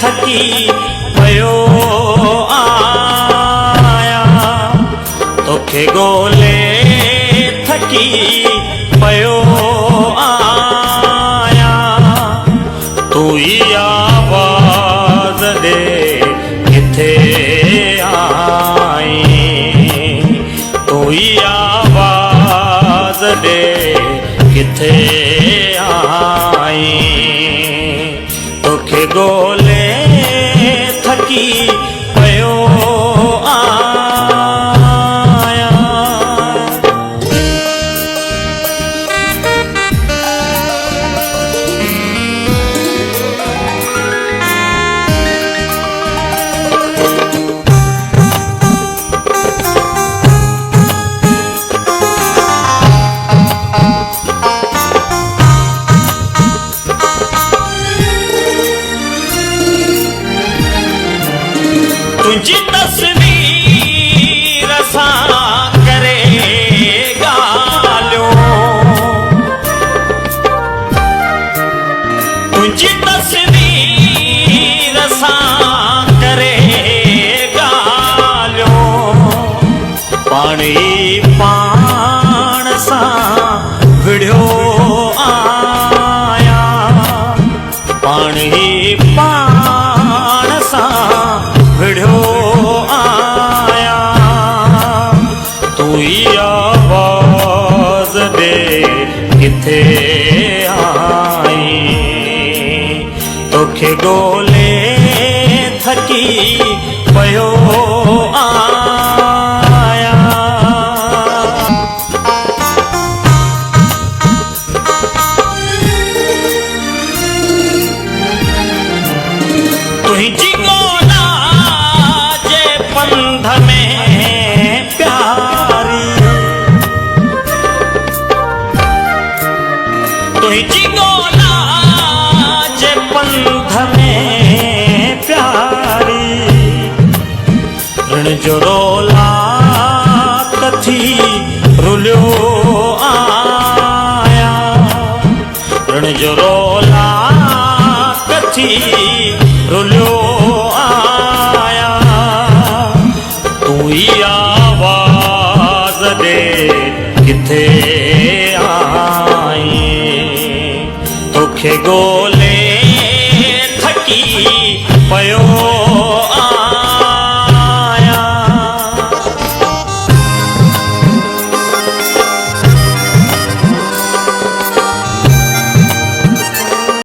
थकी पयो आया तोखे गोले थकी पयो आया तू ही आवाज़ दे किथे आई तू ही आवाज़ दे किथे आई तोखे गोले थकी पयो आया। तुझी तस्वीर सां करे ॻाल्हियो तुझी तस्वीर सां करे ॻाल्हियो पाण ई पाण सां विढ़ियो आया पाण ई पाण सां विढ़ियो आया तू ही आवाज़ दे किथे आई तोखे गोले थकी पयो आया। तुझी गोला पंध में प्यारी तुझी गोला जे पंध में प्यारी ऋण जो रोला कथी रुलियो आया ऋण जो रोला कथी रुलियो आया तू ही आवाज़ दे किथे आई तोखे गोले